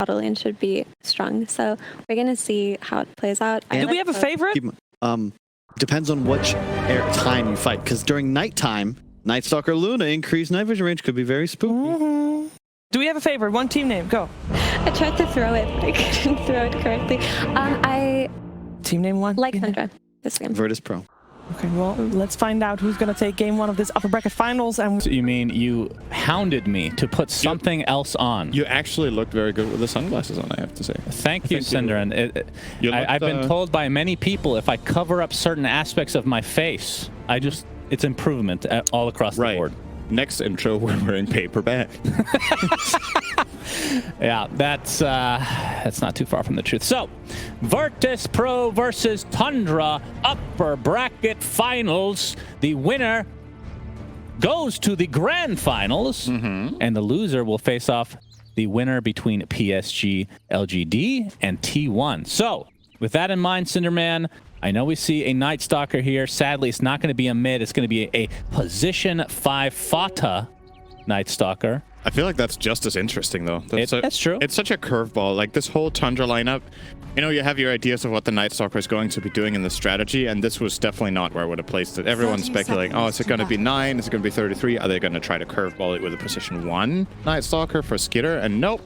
auto lane should be strong. So we're going to see how it plays out. Do we have a favorite? Depends on which time you fight, because during nighttime, Night Stalker Luna increased night vision range could be very spooky. Do we have a favorite? One team name, go. I tried to throw it, but I couldn't throw it correctly. I Team name one? like Tundra this game. Virtus Pro. Okay, well, let's find out who's going to take game one of this upper bracket finals. And So you mean you hounded me to put something else on? You actually looked very good with the sunglasses on, I have to say. Thank you, Cinder. And I've been told by many people if I cover up certain aspects of my face, it's improvement all across the board. Next intro, we're wearing paper bag. Yeah, that's not too far from the truth. So, Virtus Pro versus Tundra upper bracket finals. The winner goes to the grand finals, and the loser will face off the winner between PSG, LGD, and T1. So, with that in mind, Cinderman, I know we see a Night Stalker here. Sadly, it's not going to be a mid. It's going to be a position 5 Fata Night Stalker. I feel like that's just as interesting, though. That's true. It's such a curveball. Like, this whole Tundra lineup, you know, you have your ideas of what the Night Stalker is going to be doing in the strategy, and this was definitely not where I would have placed it. Everyone's speculating, oh, is it going to be 9? Is it going to be 33? Are they going to try to curveball it with a position 1 Night Stalker for Skitter? And nope,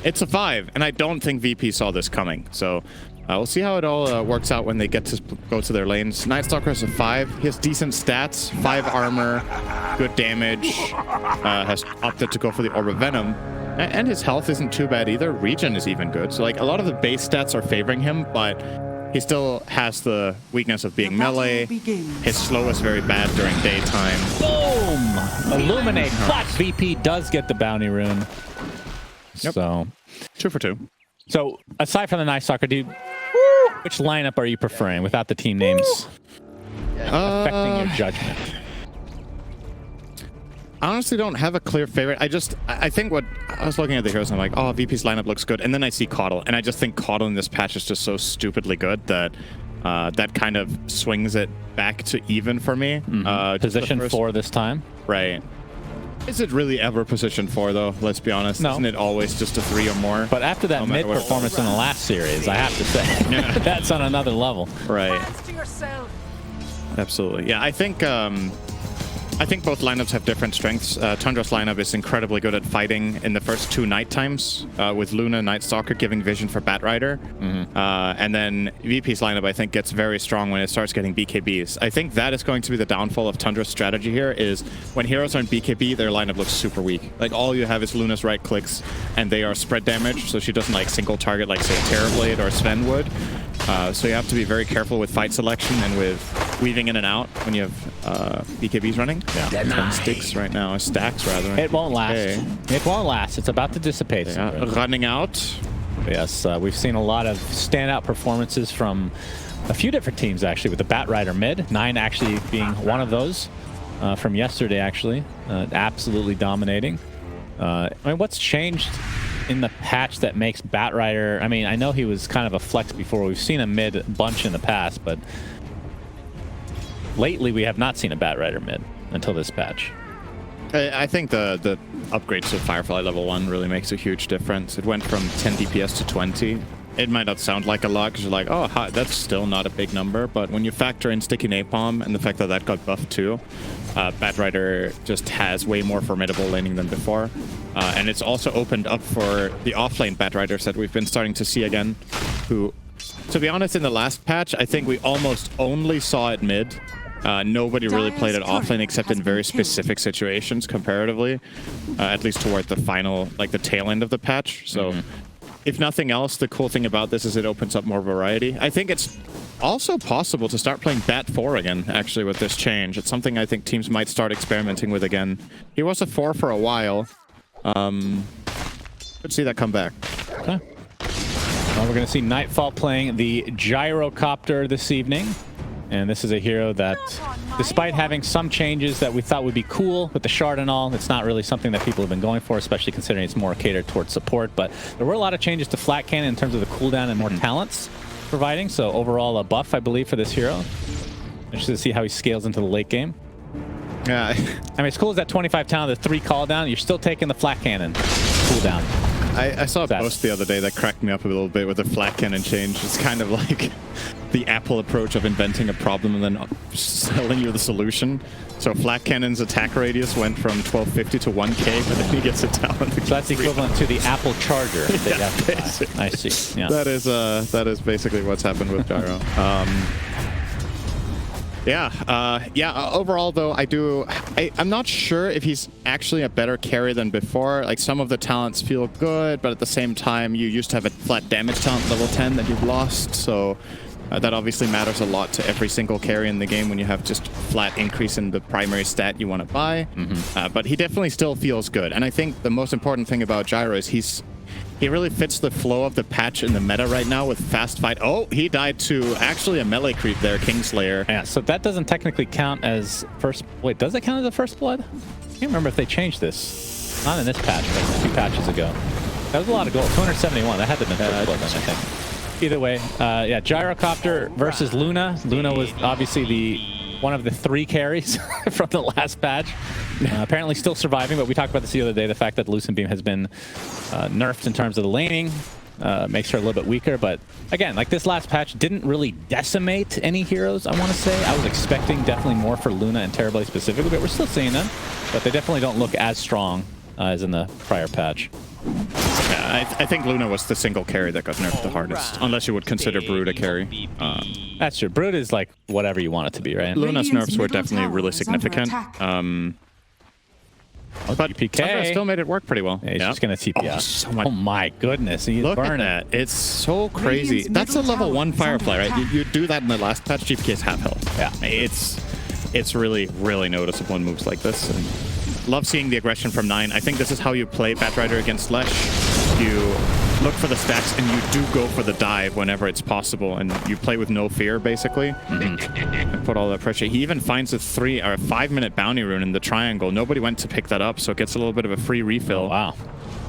it's a 5. And I don't think VP saw this coming. So we'll see how it all works out when they get to go to their lanes. Night Stalker is a 5. He has decent stats, 5 armor, good damage, has opted to go for the Orb of Venom. And his health isn't too bad either. Regen is even good. So, like, a lot of the base stats are favoring him, but he still has the weakness of being melee. His slow is very bad during daytime. Boom! Illuminate, but VP does get the bounty rune. Yep. So 2 for 2. So, aside from the Night Stalker, dude, which lineup are you preferring without the team names affecting your judgment? I honestly don't have a clear favorite. I think what I was looking at the heroes and I'm like, oh, VP's lineup looks good. And then I see Caudle, and I just think Caudle in this patch is just so stupidly good that that kind of swings it back to even for me. Position 4 this time. Right. Is it really ever position 4, though? Let's be honest. No. Isn't it always just a 3 or more? But after that mid performance in the last series, I have to say, that's on another level. Right. Absolutely. Yeah, I think both lineups have different strengths. Tundra's lineup is incredibly good at fighting in the first 2 night times, with Luna Night Stalker giving vision for Batrider. And then VP's lineup, I think, gets very strong when it starts getting BKBs. I think that is going to be the downfall of Tundra's strategy here, is when heroes are in BKB, their lineup looks super weak. Like, all you have is Luna's right clicks, and they are spread damage, so she doesn't, like, single target like, say, Terrorblade or Sven would. So you have to be very careful with fight selection and with weaving in and out when you have BKBs running. Yeah, 10 sticks right now, stacks rather. It won't last. Okay. It won't last. It's about to dissipate. Yeah. Running out. Yes, we've seen a lot of standout performances from a few different teams, actually, with the Batrider mid. 9 actually being one of those from yesterday, actually. Absolutely dominating. I mean, what's changed in the patch that makes Batrider... I mean, I know he was kind of a flex before. We've seen a mid bunch in the past, but lately we have not seen a Batrider mid until this patch. I think the upgrades to Firefly level 1 really makes a huge difference. It went from 10 DPS to 20. It might not sound like a lot because you're like, oh, that's still not a big number. But when you factor in Sticky Napalm and the fact that that got buffed too, Batrider just has way more formidable laning than before. And it's also opened up for the offlane Batriders that we've been starting to see again, who, to be honest, in the last patch, I think we almost only saw it mid. Nobody really played it offlane except in very specific situations comparatively, at least toward the final, like the tail end of the patch. So if nothing else, the cool thing about this is it opens up more variety. I think it's also possible to start playing Bat 4 again, actually, with this change. It's something I think teams might start experimenting with again. He was a 4 for a while. Could see that come back. Okay. Well, we're going to see Nightfall playing the Gyrocopter this evening. And this is a hero that, despite having some changes that we thought would be cool with the shard and all, it's not really something that people have been going for, especially considering it's more catered towards support. But there were a lot of changes to Flat Cannon in terms of the cooldown and more talents providing. So overall, a buff, I believe, for this hero. Interested to see how he scales into the late game. Yeah. I mean, it's cool as that 25 talent, the 3 call down. You're still taking the Flat Cannon cooldown. I saw a post the other day that cracked me up a little bit with the flat cannon change. It's kind of like the Apple approach of inventing a problem and then selling you the solution. So flat cannon's attack radius went from 1250 to 1k, but then he gets it down. So that's equivalent to the Apple charger. I see. Yeah. That is basically what's happened with Gyro. Overall, though, I'm not sure if he's actually a better carry than before. Like, some of the talents feel good, but at the same time, you used to have a flat damage talent level 10 that you've lost, so that obviously matters a lot to every single carry in the game when you have just flat increase in the primary stat you want to buy. But he definitely still feels good, and I think the most important thing about Gyro is he really fits the flow of the patch in the meta right now with fast fight. Oh, he died to actually a melee creep there, Kingslayer. Yeah, so that doesn't technically count as first... Wait, does it count as a first blood? I can't remember if they changed this. Not in this patch, but 2 patches ago. That was a lot of gold. 271. That had to have been first blood then, I think. Either way, yeah, Gyrocopter versus Luna. Luna was obviously one of the 3 carries from the last patch. Apparently still surviving, but we talked about this the other day. The fact that Lucent Beam has been nerfed in terms of the laning makes her a little bit weaker. But again, like, this last patch didn't really decimate any heroes, I want to say. I was expecting definitely more for Luna and Terrorblade specifically, but we're still seeing them. But they definitely don't look as strong as in the prior patch. Yeah, I think Luna was the single carry that got nerfed the hardest, unless you would consider Brood a carry. That's true. Brood is like whatever you want it to be, right? Luna's nerfs were definitely really significant. But Tundra still made it work pretty well. Yeah, he's just going to TP out. So much. Oh my goodness. He's Look burning. at that. It's so crazy. That's a level 1 Firefly, right? You do that in the last patch, GPK's half health. Yeah. It's really, really noticeable in moves like this. And love seeing the aggression from 9. I think this is how you play Batrider against Lesh. You look for the stacks and you do go for the dive whenever it's possible, and you play with no fear, basically. And put all that pressure. He even finds a 3 or a 5-minute bounty rune in the triangle. Nobody went to pick that up, so it gets a little bit of a free refill. Oh, wow.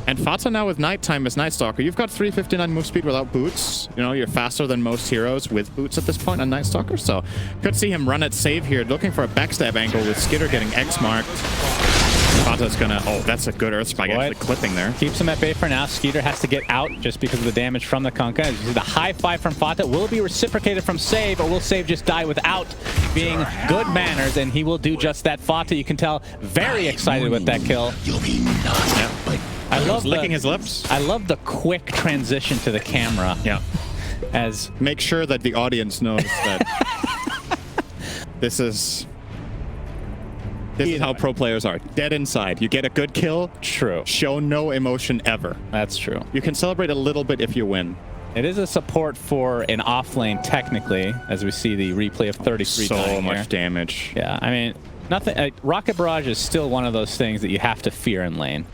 And Fata now with Nighttime as Night Stalker. You've got 359 move speed without boots. You know, you're faster than most heroes with boots at this point on Night Stalker. So could see him run at save here, looking for a backstab angle with Skitter getting X marked. Fata's gonna... Oh, that's a good Earth Spike actually clipping there. Keeps him at bay for now. Skeeter has to get out just because of the damage from the Kunkka. As you see, the high 5 from Fata will be reciprocated from Save, or will Save just die without being good manners, and he will do just that. Fata, you can tell, very excited with that kill. I love licking his lips. I love the quick transition to the camera. Yeah. As make sure that the audience knows that this is how pro players are. Dead inside. You get a good kill. True. Show no emotion ever. That's true. You can celebrate a little bit if you win. It is a support for an off lane, technically, as we see the replay of 33 so much damage. Yeah, I mean, nothing. Rocket Barrage is still one of those things that you have to fear in lane.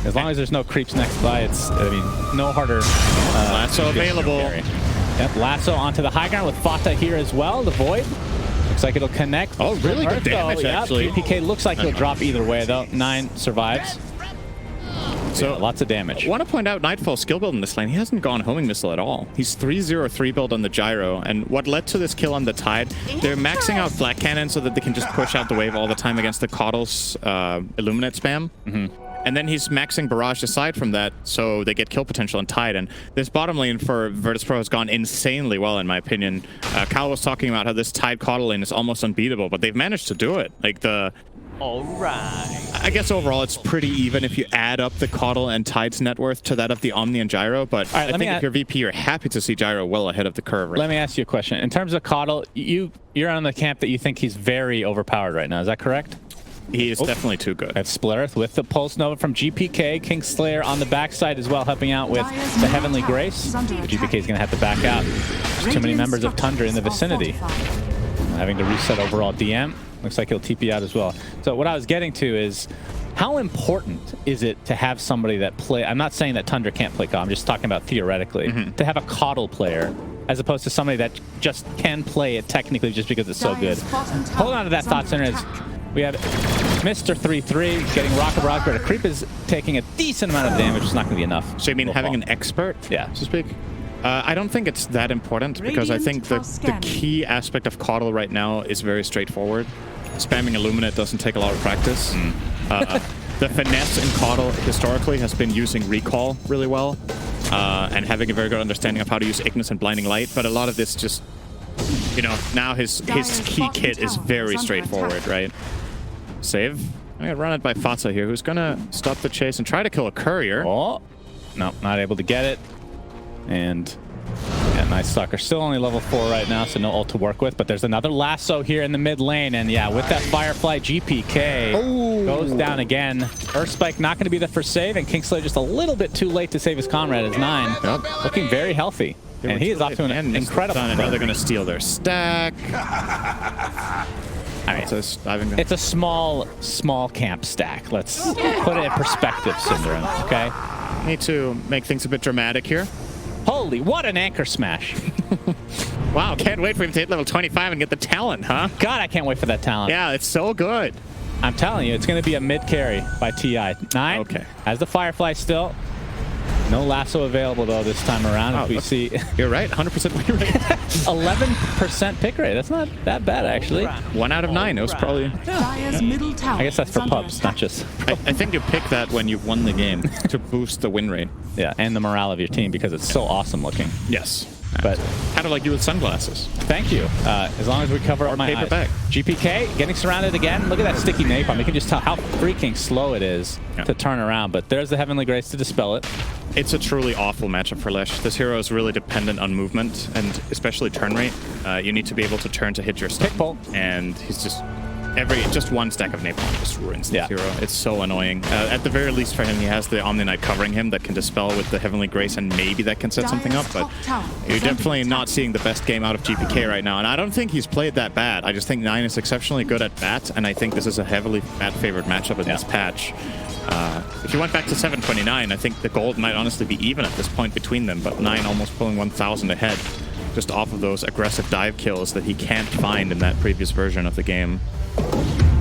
As long as there's no creeps next by, it's, I mean, no harder. Lasso available. Yep, Lasso onto the high ground with Fata here as well. The Void. Looks like it'll connect. Oh, really good damage, actually. PK looks like he'll drop either way, though. 9 survives. So yeah, lots of damage. I want to point out Nightfall's skill build in this lane. He hasn't gone homing missile at all. He's 3-0-3 build on the Gyro, and what led to this kill on the Tide, they're maxing out flat cannon so that they can just push out the wave all the time against the Coddle's Illuminate spam. And then he's maxing Barrage aside from that, so they get kill potential on Tide. And this bottom lane for Virtus Pro has gone insanely well, in my opinion. Kyle was talking about how this Tide Coddle lane is almost unbeatable, but they've managed to do it. Like, I guess overall it's pretty even if you add up the Coddle and Tide's net worth to that of the Omni and Gyro, but I think if you're VP, you're happy to see Gyro well ahead of the curve. Right? Let me ask you a question. In terms of Coddle, you're on the camp that you think he's very overpowered right now. Is that correct? He is definitely too good. That's Split Earth with the Pulse Nova from GPK. Kingslayer on the backside as well, helping out with the Heavenly Grace. But GPK is going to have to back out. There's too many members of Tundra in the vicinity. Having to reset overall DM. Looks like he'll TP out as well. So what I was getting to is, how important is it to have somebody that play... I'm not saying that Tundra can't play COD, I'm just talking about theoretically. To have a Coddle player, as opposed to somebody that just can play it technically just because it's so good. Hold on to that thought center as we have Mr. 3-3 getting Rocket Rock, but a creep is taking a decent amount of damage. It's not going to be enough. So you mean having an expert, yeah, so to speak? I don't think it's that important, because I think the key aspect of Coddle right now is very straightforward. Spamming Illuminate doesn't take a lot of practice. The finesse in Caudle historically has been using recall really well and having a very good understanding of how to use Ignis and Blinding Light, but a lot of this just, you know, now his key kit is very straightforward, right? Save. I'm going to run it by Fata here, who's going to stop the chase and try to kill a courier. Oh, no, not able to get it. And yeah, nice Stalker. Still only level 4 right now, so no ult to work with. But there's another lasso here in the mid lane. And yeah, with that Firefly, GPK goes down again. Earth Spike not going to be the first save. And Kingslayer just a little bit too late to save his comrade as 9. Yep. Looking very healthy. And he is off to an incredible start. I know they're going to steal their stack. I mean, it's a small camp stack. Let's put it in perspective, Syndrome, okay? Need to make things a bit dramatic here. Holy, what an anchor smash. Wow, can't wait for him to hit level 25 and get the talent, huh? God, I can't wait for that talent. Yeah, it's so good. I'm telling you, it's going to be a mid carry by TI. 9 okay. Has the Firefly still. No lasso available, though, this time around. Oh, if we see... You're right, 100% win rate. 11% pick rate. That's not that bad, actually. 1 out of 9. It was probably... I guess that's for pubs, not just... I think you pick that when you've won the game to boost the win rate. Yeah, and the morale of your team, because it's so awesome looking. Yes. But kind of like you with sunglasses. Thank you. As long as we cover up my paper eyes. bag. GPK getting surrounded again. Look at that sticky napalm. You can just tell how freaking slow it is to turn around. But there's the Heavenly Grace to dispel it. It's a truly awful matchup for Lesh. This hero is really dependent on movement and especially turn rate. You need to be able to turn to hit your stun. Pick pull. And he's just one stack of napalm just ruins this hero. It's so annoying. At the very least for him, he has the Omni Knight covering him that can dispel with the Heavenly Grace, and maybe that can set something up, but you're definitely not seeing the best game out of GPK right now, and I don't think he's played that bad. I just think 9 is exceptionally good at bat, and I think this is a heavily bat-favored matchup in this patch. If you went back to 729, I think the gold might honestly be even at this point between them, but 9 almost pulling 1,000 ahead just off of those aggressive dive kills that he can't find in that previous version of the game.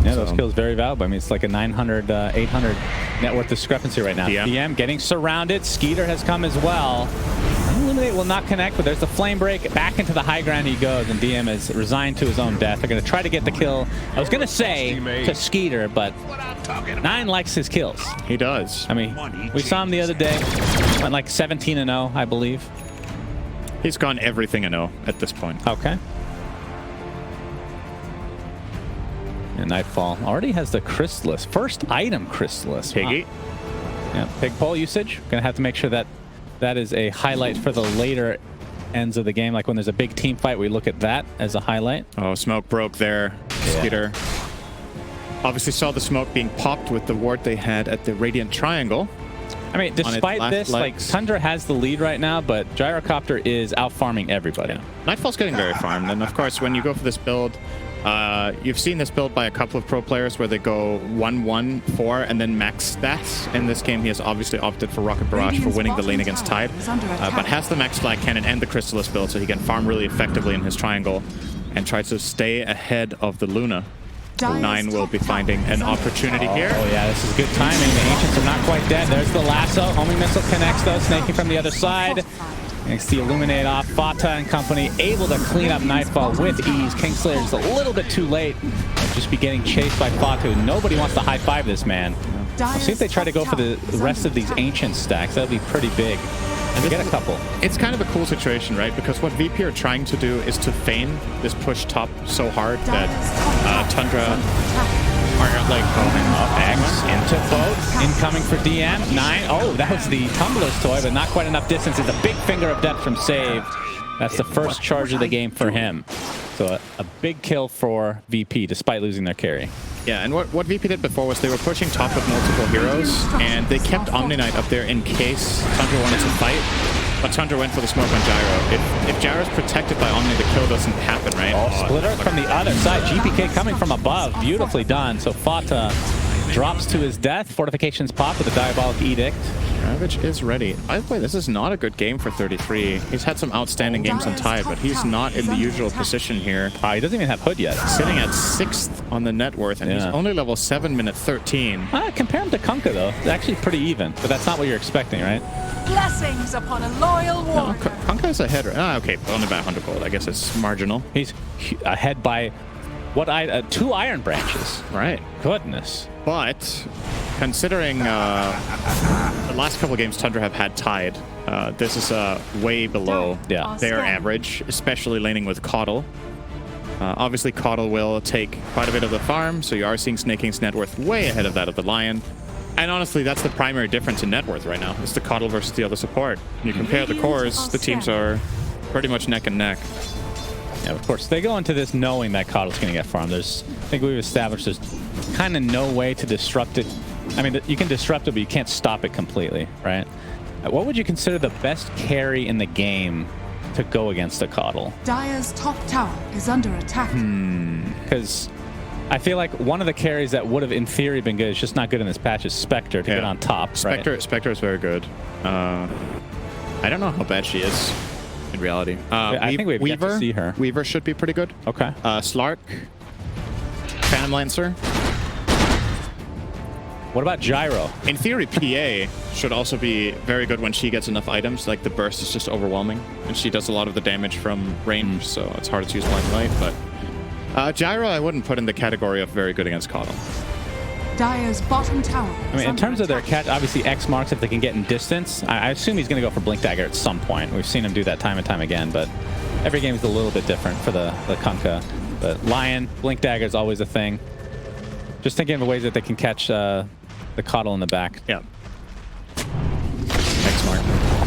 Yeah, those kills very valuable. I mean, it's like a 900, 800 net worth discrepancy right now. DM getting surrounded. Skeeter has come as well. Illuminate will not connect, but there's the flame break. Back into the high ground he goes, and DM is resigned to his own death. They're going to try to get the kill. I was going to say to Skeeter, but 9 likes his kills. He does. I mean, we saw him the other day. Went like 17-0, I believe. He's gone everything a no at this point. Okay. And Nightfall already has the Chrysalis. First item Chrysalis. Piggy. Wow. Yeah, pig pole usage. Gonna have to make sure that that is a highlight for the later ends of the game. Like when there's a big team fight, we look at that as a highlight. Oh, smoke broke there. Skeeter. Obviously saw the smoke being popped with the ward they had at the Radiant Triangle. I mean, despite this, like, Tundra has the lead right now, but Gyrocopter is out-farming everybody. Yeah. Nightfall's getting very farmed, and of course, when you go for this build, you've seen this build by a couple of pro players where they go 1-1-4 and then max stats. In this game, he has obviously opted for Rocket Barrage for winning the lane against Tide, but has the max flag cannon and the Chrysalis build, so he can farm really effectively in his triangle and try to stay ahead of the Luna. 9 will be finding an opportunity here. Oh yeah, this is good timing. The Ancients are not quite dead. There's the lasso. Homing missile connects though, snaking from the other side. Makes the Illuminate off. Fata and company able to clean up Nightfall with ease. Kingslayer's just a little bit too late. Just be getting chased by Fatu. Nobody wants to high-five this man. We'll see if they try to go for the rest of these Ancient stacks. That would be pretty big. And get a couple. It's kind of a cool situation, right? Because what VP are trying to do is to feign this push top so hard that Tundra are like going up X into boat. Incoming for DM. 9. Oh, that was the Tumbler's toy, but not quite enough distance. It's a big finger of death from Save. That's the first charge of the game for him. So a big kill for VP, despite losing their carry. Yeah, and what VP did before was they were pushing top with multiple heroes, and they kept Omni Knight up there in case Tundra wanted to fight. But Tundra went for the smoke on Gyro. If Gyro's protected by Omni, the kill doesn't happen, right? Oh, Splitter from the other side. GPK coming from above. Beautifully done. So Fata drops to his death. Fortifications pop with a Diabolic Edict. Ravage is ready. By the way, this is not a good game for 33. He's had some outstanding games on Tide, but he's not in the usual position here. He doesn't even have Hood yet. Sitting at 6th on the net worth, and he's only level 7 minute 13. Compare him to Kunkka, though. It's actually pretty even, but that's not what you're expecting, right? Blessings upon a loyal warrior. No, Kunkka's ahead. Okay, only by 100 gold. I guess it's marginal. He's ahead by what 2 Iron Branches. Right. Goodness. But considering the last couple of games Tundra have had tied, this is way below their average, especially laning with Caudle. Obviously, Caudle will take quite a bit of the farm, so you are seeing Snake King's net worth way ahead of that of the Lion. And honestly, that's the primary difference in net worth right now. It's the Caudle versus the other support. When you compare the cores, the teams are pretty much neck and neck. Yeah, of course. They go into this knowing that Caudle's going to get farmed. I think we've established there's kind of no way to disrupt it. I mean, you can disrupt it, but you can't stop it completely, right? What would you consider the best carry in the game to go against a Caudle? Dire's top tower is under attack. Because I feel like one of the carries that would have, in theory, been good is just not good in this patch is Spectre to get on top. Spectre is very good. I don't know how bad she is in reality. I think we've yet to see her. Weaver should be pretty good. Okay. Slark, Phantom Lancer. What about Gyro? In theory, PA should also be very good when she gets enough items. Like the burst is just overwhelming, and she does a lot of the damage from range, so it's hard to use blind light. But Gyro, I wouldn't put in the category of very good against Caudle. Dire's bottom tower. I mean, in terms of their catch, obviously X marks if they can get in distance. I assume he's going to go for Blink Dagger at some point. We've seen him do that time and time again, but every game is a little bit different for the Kunkka. But Lion, Blink Dagger is always a thing. Just thinking of the ways that they can catch the Caudle in the back. Yeah. X mark.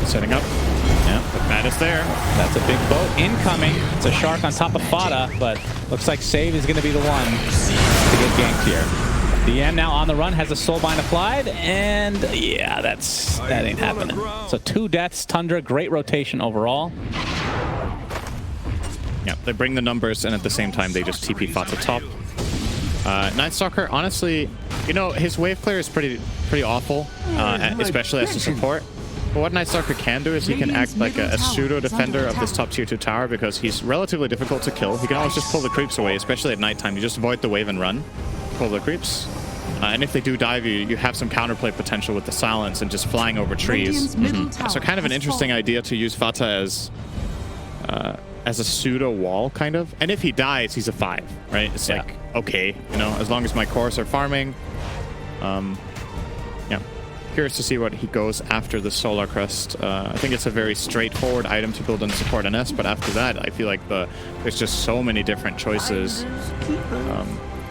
Setting up. Yeah, but Matt is there. That's a big boat incoming. It's a shark on top of Fata, but looks like Save is going to be the one to get ganked here. DM now on the run, has a Soulbind applied, and yeah, that ain't happening. So 2 deaths, Tundra, great rotation overall. Yeah, they bring the numbers, and at the same time, they just TP Fata top. Night Stalker, honestly, you know, his wave clear is pretty awful, especially as a support. But what Night Stalker can do is he can act like a pseudo-defender of this top tier 2 tower because he's relatively difficult to kill. He can always just pull the creeps away, especially at nighttime. You just avoid the wave and run, pull the creeps. And if they do dive you have some counterplay potential with the silence and just flying over trees. So kind of an interesting idea to use Fata as a pseudo wall, kind of. And if he dies, he's a 5, right? It's like, okay, you know, as long as my cores are farming. Yeah. Curious to see what he goes after the Solar Crest. I think it's a very straightforward item to build and support NS, but after that, I feel like there's just so many different choices.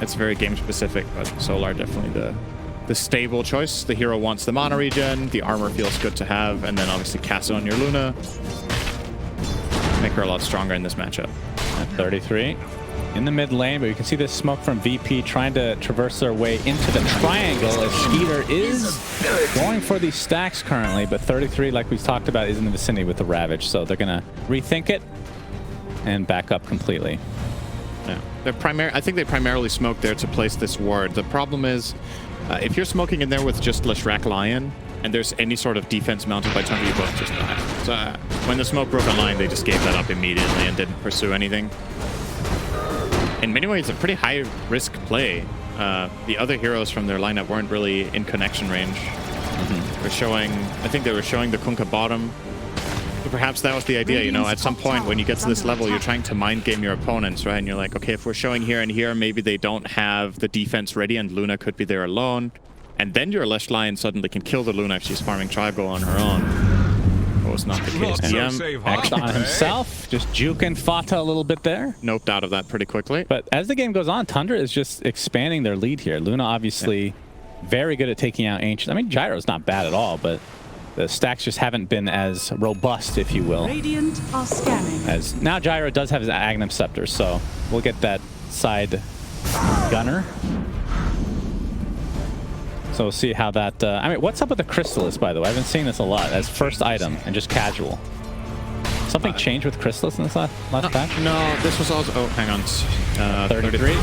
It's very game specific, but Solar definitely the stable choice. The hero wants the mana regen, the armor feels good to have, and then obviously cast it on your Luna. Make her a lot stronger in this matchup. At 33 in the mid lane, but you can see this smoke from VP trying to traverse their way into the triangle as Skeeter is going for these stacks currently, but 33, like we talked about, is in the vicinity with the Ravage, so they're going to rethink it and back up completely. Yeah. I think they primarily smoked there to place this ward. The problem is, if you're smoking in there with just Leshrac Lion, and there's any sort of defense mounted by Tundra, you both just die. So when the smoke broke online, they just gave that up immediately and didn't pursue anything. In many ways, a pretty high-risk play. The other heroes from their lineup weren't really in connection range. I think they were showing the Kunkka bottom. So perhaps that was the idea, you know, at some point when you get to this level, you're trying to mind game your opponents, right? And you're like, okay, if we're showing here and here, maybe they don't have the defense ready and Luna could be there alone. And then your Lesh Lion suddenly can kill the Luna if she's farming Triangle on her own. That was not the case. DM X on himself, just juking Fata a little bit there. Noped out of that pretty quickly. But as the game goes on, Tundra is just expanding their lead here. Luna obviously very good at taking out Ancient. I mean, Gyro's not bad at all, but the stacks just haven't been as robust, if you will. Radiant are scanning. As now Gyro does have his Aghanim Scepter, so we'll get that side gunner. So we'll see how that... I mean, what's up with the Chrysalis, by the way? I've been seeing this a lot as first item and just casual. Something changed with Chrysalis in this last patch? No, this was also... Oh, hang on. 33.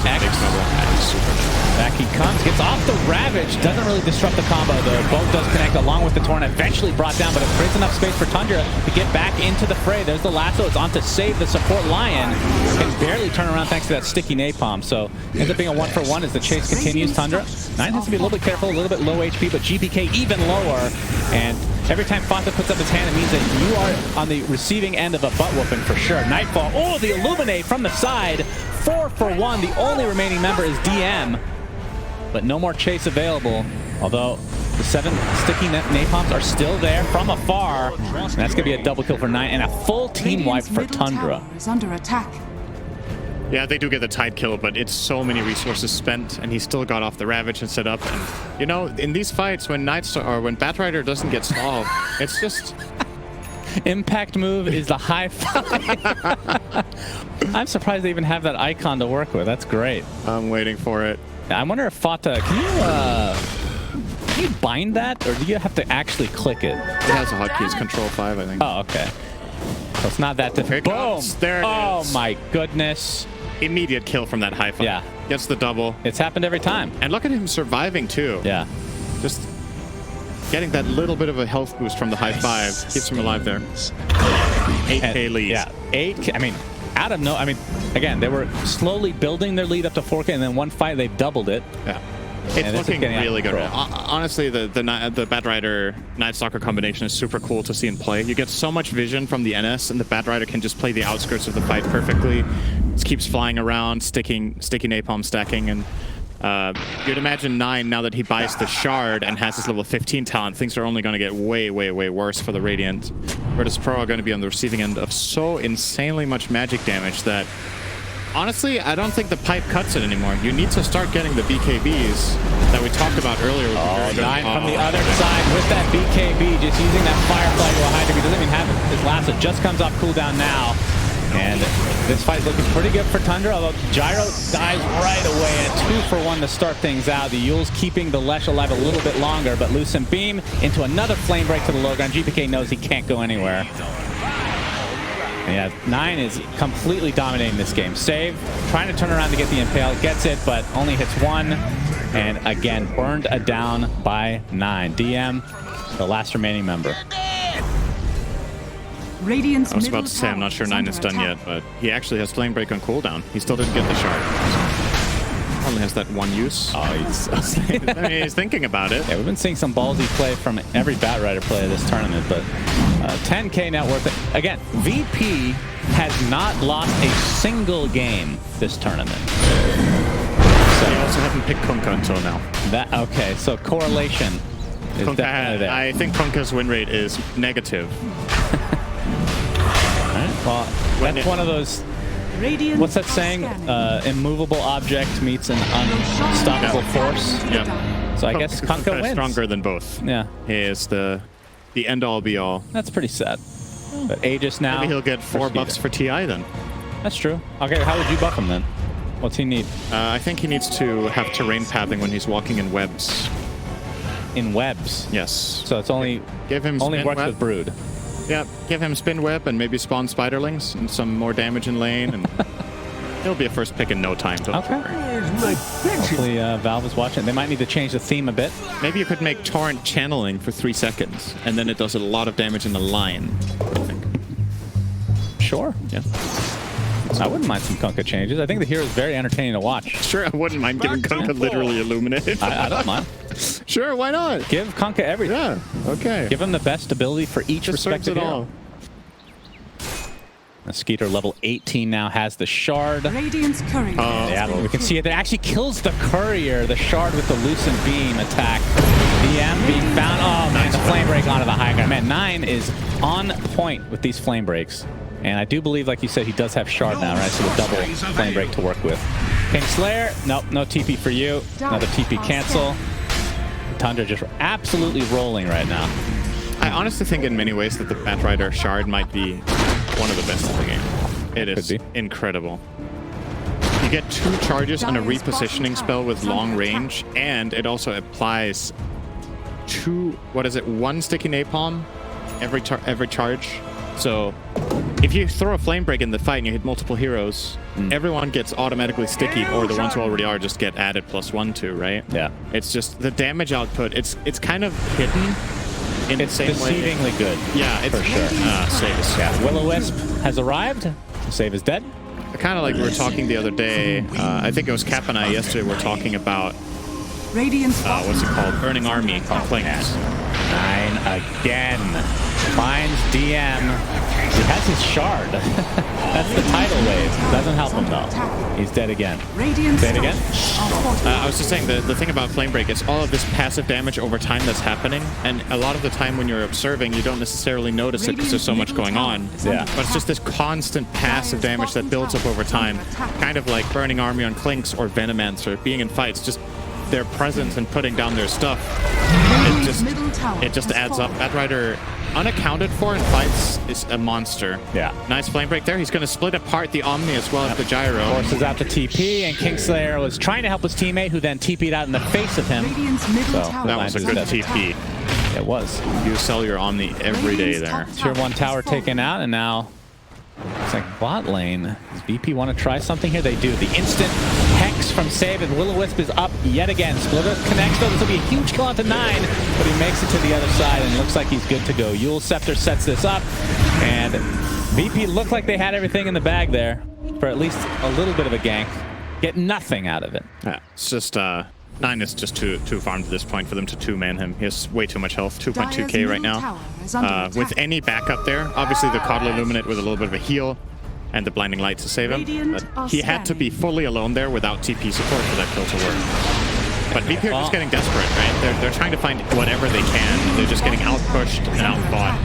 Back he comes, gets off the Ravage, doesn't really disrupt the combo. The boat does connect along with the Torn, eventually brought down, but it creates enough space for Tundra to get back into the fray. There's the lasso, it's on to save the support Lion. Can barely turn around thanks to that sticky napalm, so ends up being a 1-for-1 as the chase continues. Tundra, 9 has to be a little bit careful, a little bit low HP, but GPK even lower, and every time Fata puts up his hand, it means that you are on the receiving end of a butt whooping for sure. Nightfall, oh, the Illuminate from the side, 4-for-1. The only remaining member is DM, but no more chase available. Although the 7 sticky napalms are still there from afar. And that's going to be a double kill for 9 and a full team wipe Radiant's for middle Tundra. tower is under attack. Yeah, they do get the tide kill, but it's so many resources spent, and he still got off the Ravage and set up. And, you know, in these fights, when when Batrider doesn't get stalled, it's just... Impact move is the high five. I'm surprised they even have that icon to work with. That's great. I'm waiting for it. I wonder if Fata, can you bind that, or do you have to actually click it? It has a hotkey. It's Control 5, I think. Oh, okay. So it's not that difficult. Boom! There it is. Oh my goodness. Immediate kill from that high five. Yeah. Gets the double. It's happened every time. And look at him surviving, too. Yeah. Just getting that little bit of a health boost from the high five. Keeps him alive there. 8K lead. Yeah, 8K. I mean, out of no... I mean, again, they were slowly building their lead up to 4K, and then one fight, they've doubled it. Yeah. It's looking really good. Control. Honestly, the Batrider Night Stalker combination is super cool to see in play. You get so much vision from the NS, and the Batrider can just play the outskirts of the fight perfectly. Just keeps flying around, sticky napalm stacking, and you'd imagine 9, now that he buys the shard and has his level 15 talent, things are only going to get way, way, way worse for the Radiant. Virtus Pro are going to be on the receiving end of so insanely much magic damage that honestly, I don't think the pipe cuts it anymore. You need to start getting the BKBs that we talked about earlier. Oh, 9 from the other side with that BKB, just using that Firefly to a high degree. Doesn't even have his last. It just comes off cooldown now. And this fight looking pretty good for Tundra, although Gyro dies right away. A 2-for-1 to start things out. The Yule's keeping the Lesh alive a little bit longer, but Lucent Beam into another flame break to the low ground. GPK knows he can't go anywhere. Yeah, 9 is completely dominating this game. Save, trying to turn around to get the Impale, gets it, but only hits 1. And again, burned down by 9. DM, the last remaining member. Radiant's I was about to say, I'm not sure 9 is done yet, but he actually has Flame Break on cooldown. He still didn't get the shard. Only has that one use. Oh, he's I mean, he's thinking about it. Yeah, we've been seeing some ballsy play from every Batrider player this tournament, but 10K net worth. Again, VP has not lost a single game this tournament. So he also haven't picked Kunkka until now. That okay, so correlation is definitely there. I think Kunkka's win rate is negative. All right, well, that's one of those. What's that saying? Immovable object meets an unstoppable force. Yeah. So I guess Kunkka wins. Is stronger than both. Yeah. He is the end-all, be-all. That's pretty sad. But Aegis now. Maybe he'll get 4 buffs for TI then. That's true. Okay, how would you buff him then? What's he need? I think he needs to have terrain pathing when he's walking in webs. In webs? Yes. So it's only only works with Brood. Yeah, give him spin web and maybe spawn spiderlings and some more damage in lane, and he'll be a first pick in no time. Okay. Hopefully Valve is watching. They might need to change the theme a bit. Maybe you could make torrent channeling for 3 seconds, and then it does a lot of damage in the line, I think. Sure. Yeah. I wouldn't mind some Kunkka changes. I think the hero is very entertaining to watch. Sure, I wouldn't mind giving Kunkka literally illuminated. I don't mind. Sure, why not? Give Kunkka everything. Yeah, okay. Give him the best ability for each respective hero. Skeeter level 18 now has the shard. Radiant's courier. Yeah, we can see it. It actually kills the courier, the shard with the Lucent Beam attack. DM being found. Oh man, the flame break onto the high ground. Man, 9 is on point with these flame breaks. And I do believe, like you said, he does have shard now, right? So the double flame break to work with. King Slayer, nope, no TP for you. Another TP cancel. Tundra just absolutely rolling right now. I honestly think in many ways that the Batrider shard might be one of the best in the game. It is incredible. You get 2 charges on a repositioning spell with long range, and it also applies 1 sticky napalm every charge. So if you throw a flame break in the fight and you hit multiple heroes, everyone gets automatically sticky, or the ones who already are just get added +1 too, right? Yeah. It's just the damage output. It's kind of hidden in the same way. It's deceivingly good. Yeah, it's for sure. Save is Will-O-Wisp has arrived. Save is dead. Kind of like we were talking the other day. I think it was Cap and I yesterday. We're talking about what's it called? Burning Army on Clinks. 9 again. Finds DM. He has his shard. That's the tidal wave. Doesn't help him though. He's dead again. Say it again? I was just saying, the thing about Flame Break is all of this passive damage over time that's happening, and a lot of the time when you're observing, you don't necessarily notice it because there's so much going on. Yeah. But it's just this constant passive damage that builds up over time, kind of like Burning Army on Klinks or Venomancer, being in fights, just their presence and putting down their stuff, it just adds up. Batrider, unaccounted for in fights, is a monster. Yeah. Nice Flame Break there. He's going to split apart the Omni as well as the Gyro. Forces out the TP, and Kingslayer was trying to help his teammate, who then TP'd out in the face of him. So That was a good TP. It was. You sell your Omni every day there. Tier 1 tower taken out, and now it's like bot lane. Does VP want to try something here? They do. The instant Hex from Save, and Will-O-Wisp is up yet again. Splitter connects, though. This will be a huge kill onto 9, but he makes it to the other side, and looks like he's good to go. Yule Scepter sets this up, and VP looked like they had everything in the bag there for at least a little bit of a gank. Get nothing out of it. Yeah, it's just 9 is just too farmed at this point for them to two-man him. He has way too much health, 2.2k right now. With any backup there, obviously the Coddle Illuminate with a little bit of a heal, and the Blinding Light to save him. But he had to be fully alone there without TP support for that kill to work. But VP are just getting desperate, right? They're trying to find whatever they can. They're just getting out-pushed and out-fought.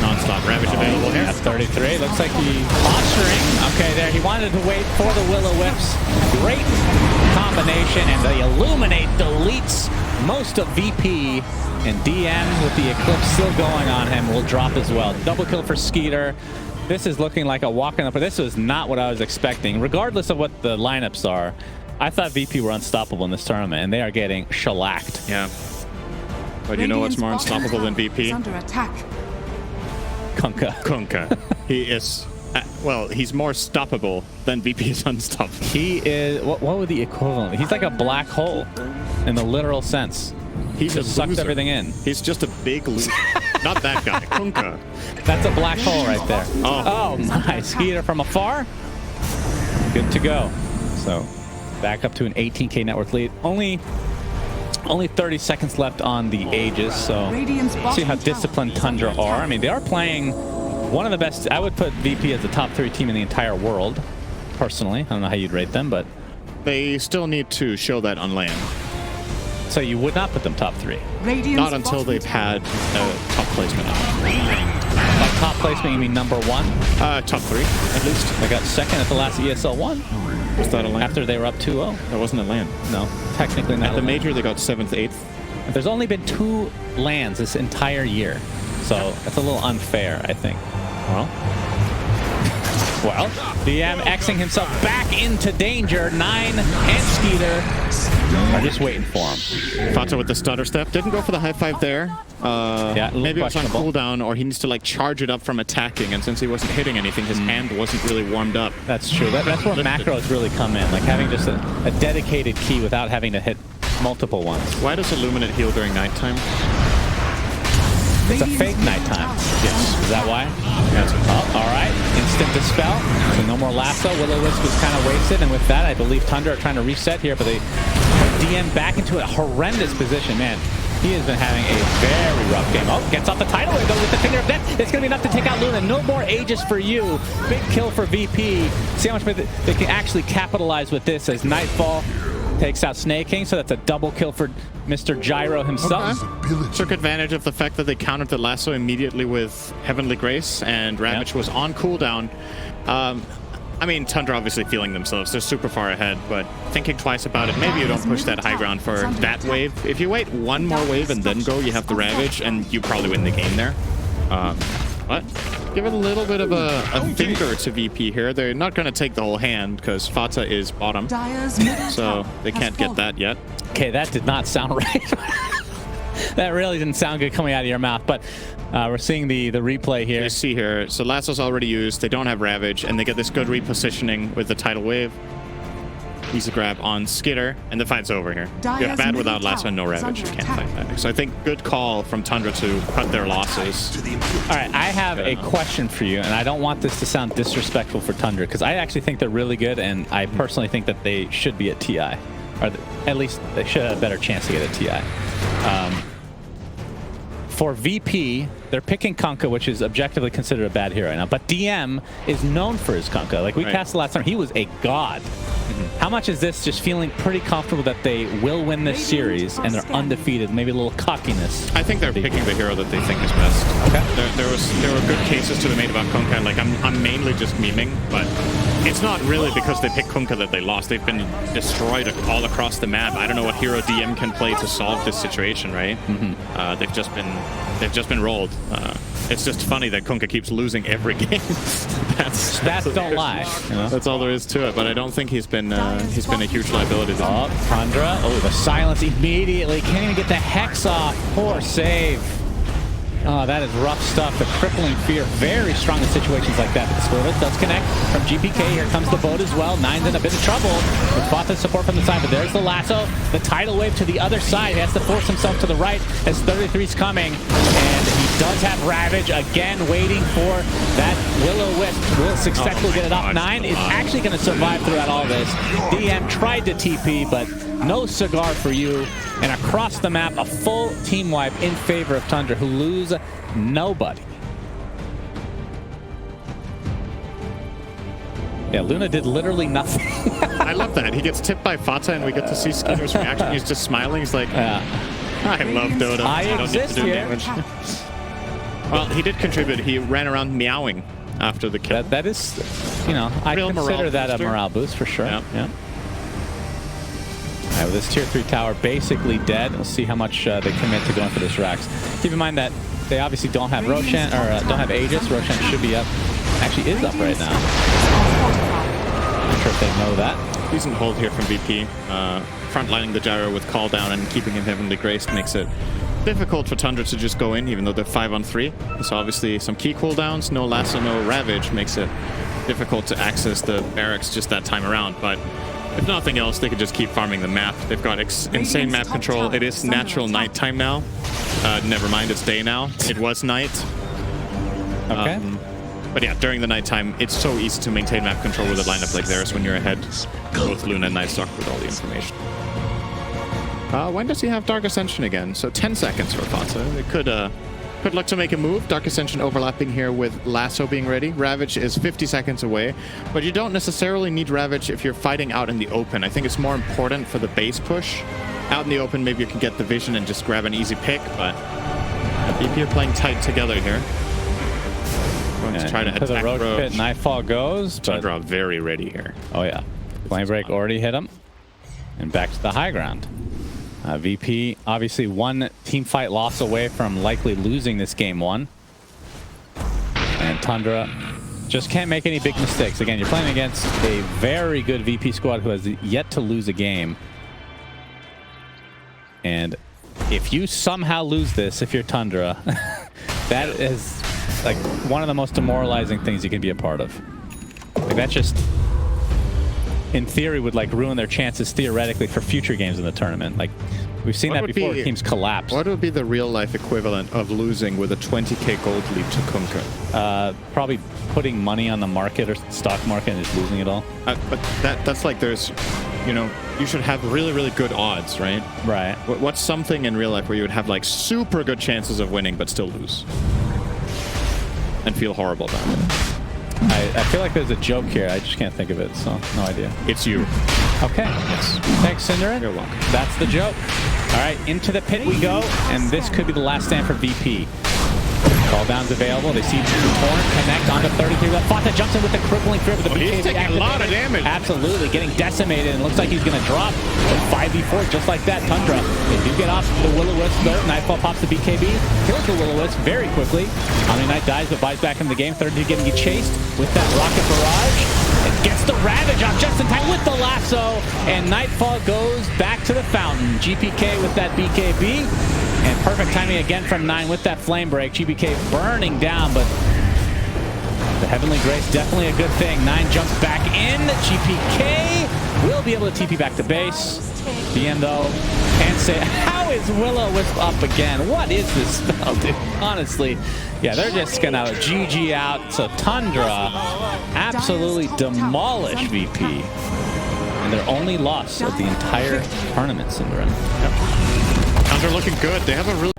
Non-stop Ravage available here. At 33, looks like he's posturing. Okay, there, he wanted to wait for the Will-O-Wisps. Great combination, and the Illuminate deletes most of VP, and DM with the Eclipse still going on him will drop as well. Double kill for Skeeter. This is looking like a walk in the park. This was not what I was expecting. Regardless of what the lineups are, I thought VP were unstoppable in this tournament, and they are getting shellacked. Yeah. But you know what's more unstoppable than VP? Under attack. Kunkka. Kunkka. He is, well, he's more stoppable than VP is unstoppable. He is, what would the equivalent be? He's like a black hole in the literal sense. He just sucked everything in. He's just a big loser. Not that guy, Kunkka. That's a black hole right there. Oh, my. Skeeter from afar. Good to go. So back up to an 18k net worth lead. Only 30 seconds left on the Aegis, so see how disciplined Tundra are. I mean, they are playing one of the best. I would put VP as the top 3 team in the entire world, personally. I don't know how you'd rate them, but they still need to show that on land. So you would not put them top 3? Not until they've had top placement. By top placement, you mean number 1? Top 3, at least. They got second at the last ESL1. Was that a land? After they were up 2-0. That wasn't a land. No, technically not. At the major, they got 7th, 8th. There's only been 2 lands this entire year, so that's a little unfair, I think. Well, DM Xing himself back into danger. 9 and Skeeter are just waiting for him. Fata with the stutter step. Didn't go for the high five there. Yeah, maybe it was on cooldown, or he needs to like charge it up from attacking, and since he wasn't hitting anything, his hand wasn't really warmed up. That's true. That's where macros really come in, like having just a dedicated key without having to hit multiple ones. Why does Illuminate heal during nighttime? It's a fake nighttime. Yes. Is that why? Yes. Oh, all right. Instant Dispel. So no more Lasso. Will-O-Wisp was kind of wasted, and with that, I believe Tundra are trying to reset here, but they put DM back into a horrendous position. Man, he has been having a very rough game. Oh, gets off the tidal wave, though, with the Finger of Death. It's going to be enough to take out Luna. No more Aegis for you. Big kill for VP. See how much they can actually capitalize with this as Nightfall takes out Snake King, so that's a double kill for Mr. Gyro himself. Okay. Took advantage of the fact that they countered the lasso immediately with Heavenly Grace, and Ravage was on cooldown. I mean, Tundra obviously feeling themselves. They're super far ahead, but thinking twice about it, maybe you don't push that high ground for that wave. If you wait one more wave and then go, you have the Ravage, and you probably win the game there. But give it a little bit of a finger to VP here. They're not going to take the whole hand because Fata is bottom, so they can't get that yet. Okay, that did not sound right. That really didn't sound good coming out of your mouth, but we're seeing the replay here. You see here, so Lasso's already used. They don't have Ravage, and they get this good repositioning with the tidal wave. Easy grab on Skitter, and the fight's over here. You have bad without Lasso and no Ravage. You can't fight back. So I think good call from Tundra to cut their losses. All right, I have a question for you, and I don't want this to sound disrespectful for Tundra, because I actually think they're really good, and I personally think that they should be at TI. Or at least they should have a better chance to get a TI. For VP, they're picking Kunkka, which is objectively considered a bad hero right now. But DM is known for his Kunkka. Like we cast the last time, he was a god. How much is this just feeling pretty comfortable that they will win this series and they're undefeated? Maybe a little cockiness. I think they're picking the hero that they think is best. Okay. There were good cases to be made about Kunkka, and like I'm mainly just memeing, but it's not really because they picked Kunkka that they lost. They've been destroyed all across the map. I don't know what hero DM can play to solve this situation, right? They've just been rolled. It's just funny that Kunkka keeps losing every game. Stats don't lie. You know? That's all there is to it. But I don't think he's been a huge liability. Oh, Tundra. Oh, the silence immediately. Can't even get the Hex off. Poor save. Oh, that is rough stuff. The crippling fear. Very strong in situations like that. But the Scorvus does connect from GPK. Here comes the boat as well. Nine's in a bit of trouble with Fata support from the side. But there's the lasso. The tidal wave to the other side. He has to force himself to the right as 33's coming. And he does have Ravage again, waiting for that Will-O-Wisp. Will successfully get it off. Nine is actually going to survive throughout all this. DM tried to TP, but no cigar for you. And across the map, a full team wipe in favor of Tundra, who lose nobody. Yeah, Luna did literally nothing. I love that. He gets tipped by Fata, and we get to see Skinner's reaction. He's just smiling. He's like, I love Dota. I don't need to do here. damage. Well, he did contribute. He ran around meowing after the kill. That is, you know, I Real consider that booster. a morale boost for sure. Yeah. All right, well, this tier 3 tower basically dead. We'll see how much they commit to going for this Rax. Keep in mind that they obviously don't have Roshan, or don't have Aegis. Roshan should be up. Actually is up right now. Not sure if they know that. Decent hold here from VP. Frontlining the gyro with call down and keeping him heavenly graced makes it difficult for Tundra to just go in, even though they're 5-on-3. So obviously some key cooldowns, no lasso, no ravage, makes it difficult to access the barracks just that time around. But if nothing else, they could just keep farming the map. They've got insane map control. It is natural nighttime now. Never mind, it's day now. It was night. Okay. But yeah, during the nighttime, it's so easy to maintain map control with a lineup like theirs when you're ahead. Both Luna and Nightstalker with all the information. When does he have Dark Ascension again? So 10 seconds for Fata. They could look to make a move. Dark Ascension overlapping here with Lasso being ready. Ravage is 50 seconds away, but you don't necessarily need Ravage if you're fighting out in the open. I think it's more important for the base push. Out in the open, maybe you can get the vision and just grab an easy pick, but BP are playing tight together here. Going to try to attack the road Roach. pit. Nightfall goes. Tundra very ready here. Oh yeah, Flame Break already hit him, and back to the high ground. VP obviously one team fight loss away from likely losing this game one, and Tundra just can't make any big mistakes. Again, you're playing against a very good VP squad who has yet to lose a game, and if you somehow lose this, if you're Tundra, that is like one of the most demoralizing things you can be a part of. Like that just, in theory, would like ruin their chances theoretically for future games in the tournament. Like we've seen that before, teams collapse. What would be the real life equivalent of losing with a 20k gold lead to Kunkka? Probably putting money on the market or stock market and just losing it all. But that's like there's, you know, you should have really, really good odds, right? Right. What's something in real life where you would have like super good chances of winning but still lose? And feel horrible about it. I feel like there's a joke here. I just can't think of it, so no idea. It's you. Okay. Yes. Thanks, Cinder. You're welcome. That's the joke. All right, into the pit we go, and this could be the last stand for VP. Call downs available. They see Torn connect onto 33. Fata jumps in with the crippling fear, but the BKB he's taking a lot of damage. Absolutely, getting decimated, and looks like he's going to drop with 5v4 just like that. Tundra, they do get off the Will-O-Wisp though. Nightfall pops the BKB, kills the Will-O-Wisp very quickly. Omni Knight dies, but buys back in the game. 30 getting chased with that rocket barrage. It gets the Ravage off just in time with the lasso, and Nightfall goes back to the fountain. GPK with that BKB. And perfect timing again from 9 with that flame break. GPK burning down, but the Heavenly Grace definitely a good thing. 9 jumps back in. GPK will be able to TP back to base. DM though, can't say, how is Will-O-Wisp up again? What is this spell, dude? Honestly, yeah, they're just gonna GG out. So Tundra absolutely demolish VP. And their only loss of the entire tournament, Cinderella. Tundra looking good. They have a really